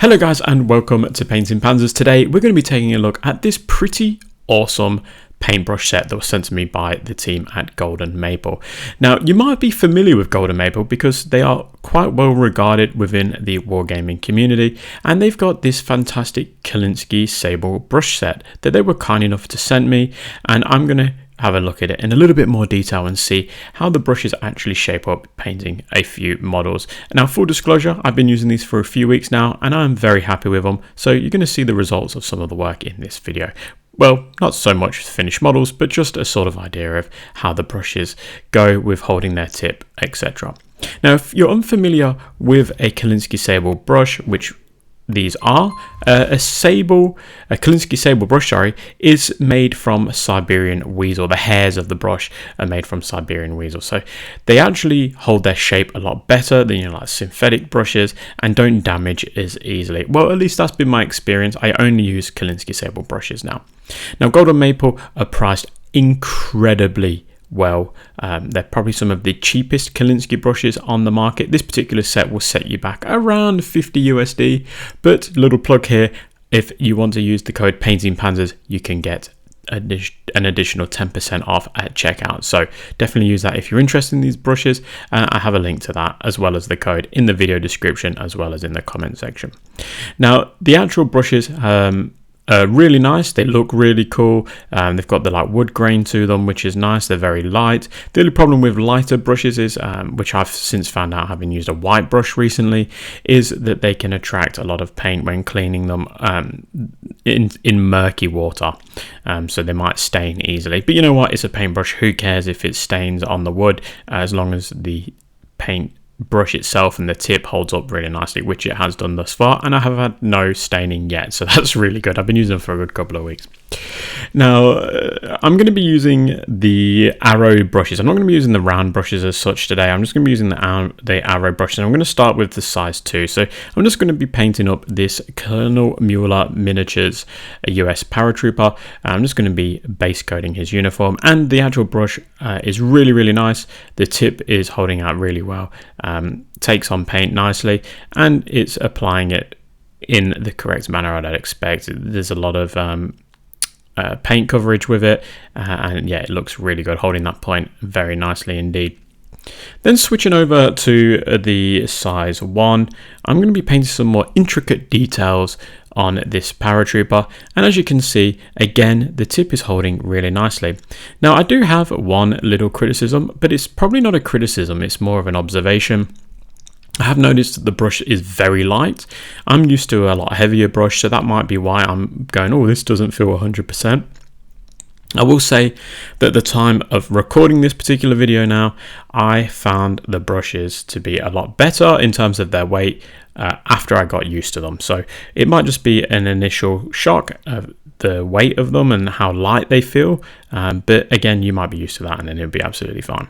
Hello guys and welcome to Painting Panzers. Today we're going to be taking a look at this pretty awesome paintbrush set that was sent to me by the team at Golden Maple. Now you might be familiar with Golden Maple because they are quite well regarded within the wargaming community, and they've got this fantastic Kolinsky Sable brush set that they were kind enough to send me, and I'm going to have a look at it in a little bit more detail and see how the brushes actually shape up painting a few models. Now, full disclosure, I've been using these for a few weeks now and I'm very happy with them, so you're going to see the results of some of the work in this video. Well, not so much finished models, but just a sort of idea of how the brushes go with holding their tip, etc. Now, if you're unfamiliar with a Kolinsky Sable brush, which these are, a Kolinsky Sable brush, is made from Siberian weasel. The hairs of the brush are made from Siberian weasel, so they actually hold their shape a lot better than like synthetic brushes and don't damage as easily. Well, at least that's been my experience. I only use Kolinsky Sable brushes now. Now, Golden Maple are priced incredibly well. They're probably some of the cheapest Kolinsky brushes on the market. This particular set will set you back around 50 USD, but little plug here, if you want to use the code Painting Panzers, you can get an additional 10% off at checkout. So definitely use that if you're interested in these brushes. I have a link to that as well as the code in the video description as well as in the comment section. Now, the actual brushes really nice. They look really cool. They've got the like wood grain to them, which is nice. They're very light. The only problem with lighter brushes is, which I've since found out having used a white brush recently, is that they can attract a lot of paint when cleaning them in murky water. So they might stain easily. But you know what? It's a paintbrush. Who cares if it stains on the wood, as long as the paint brush itself and the tip holds up really nicely, which it has done thus far, and I have had no staining yet, so that's really good. I've been using them for a good couple of weeks now. I'm going to be using the arrow brushes. I'm not going to be using the round brushes as such today. I'm just going to be using the arrow brushes. I'm going to start with the size 2. So I'm just going to be painting up this Colonel Mueller Miniatures, a US paratrooper. I'm just going to be base coating his uniform, and the actual brush is really nice. The tip is holding out really well, takes on paint nicely, and it's applying it in the correct manner I'd expect. There's a lot of paint coverage with it, and yeah, it looks really good, holding that point very nicely indeed. Then switching over to the size 1, I'm going to be painting some more intricate details on this paratrooper, and as you can see, again, the tip is holding really nicely. Now, I do have one little criticism, but it's probably not a criticism, it's more of an observation. I have noticed that the brush is very light. I'm used to a lot heavier brush, so that might be why I'm going, oh, this doesn't feel 100%. I will say that at the time of recording this particular video now, I found the brushes to be a lot better in terms of their weight after I got used to them. So it might just be an initial shock of the weight of them and how light they feel. But again, you might be used to that and then it'll be absolutely fine.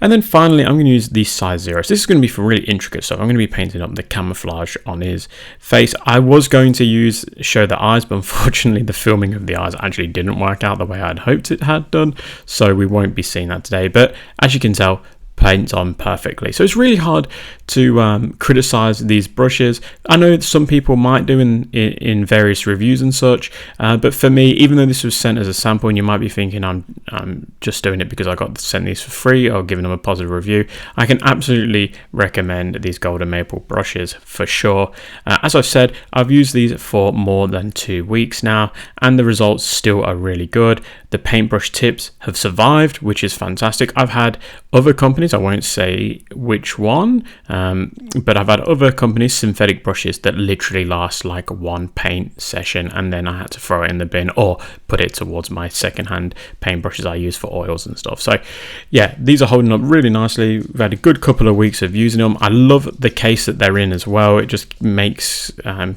And then finally, I'm going to use the size 0. So this is going to be for really intricate stuff. I'm going to be painting up the camouflage on his face. I was going to show the eyes, but unfortunately the filming of the eyes actually didn't work out the way I'd hoped it had done. So we won't be seeing that today. But as you can tell, paints on perfectly. So it's really hard to criticize these brushes. I know some people might do in various reviews and such, but for me, even though this was sent as a sample, and you might be thinking I'm just doing it because I got sent these for free or giving them a positive review, I can absolutely recommend these Golden Maple brushes for sure. As I've said, I've used these for more than 2 weeks now, and the results still are really good. The paintbrush tips have survived, which is fantastic. I've had other companies, I won't say which one, but I've had other companies, synthetic brushes that literally last like one paint session, and then I had to throw it in the bin or put it towards my secondhand paint brushes I use for oils and stuff. So yeah, these are holding up really nicely. We've had a good couple of weeks of using them. I love the case that they're in as well. It just makes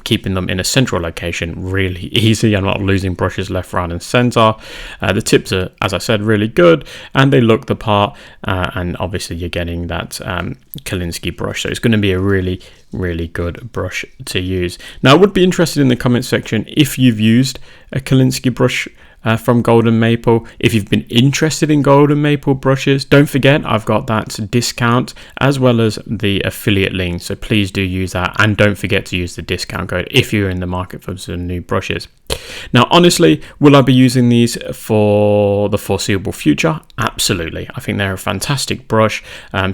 keeping them in a central location really easy. I'm not losing brushes left, right and center. The tips are, as I said, really good, and they look the part, and obviously you're getting that Kolinsky brush, so it's going to be a really good brush to use. Now, I would be interested in the comment section if you've used a Kolinsky brush from Golden Maple. If you've been interested in Golden Maple brushes, don't forget I've got that discount as well as the affiliate link, so please do use that, and don't forget to use the discount code if you're in the market for some new brushes. Now, honestly, will I be using these for the foreseeable future? Absolutely. I think they're a fantastic brush.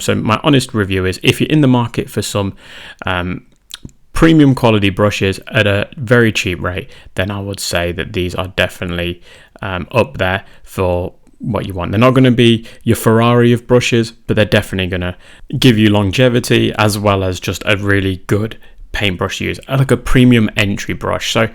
So my honest review is, if you're in the market for some premium quality brushes at a very cheap rate, then I would say that these are definitely up there for what you want. They're not going to be your Ferrari of brushes, but they're definitely going to give you longevity as well as just a really good paintbrush to use, like a premium entry brush. So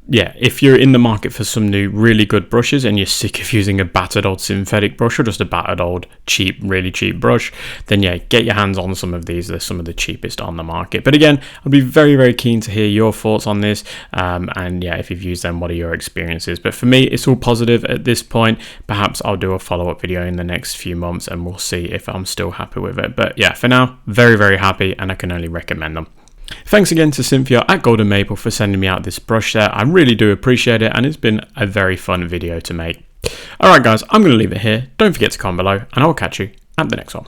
yeah, if you're in the market for some new really good brushes and you're sick of using a battered old synthetic brush or just a battered old cheap, really cheap brush, then yeah, get your hands on some of these. They're some of the cheapest on the market. But again, I'd be very, very keen to hear your thoughts on this, and yeah, if you've used them, what are your experiences? But for me, it's all positive at this point. Perhaps I'll do a follow-up video in the next few months and we'll see if I'm still happy with it. But yeah, for now, very, very happy, and I can only recommend them. Thanks again to Cynthia at Golden Maple for sending me out this brush set. I really do appreciate it, and it's been a very fun video to make. Alright guys, I'm going to leave it here. Don't forget to comment below, and I will catch you at the next one.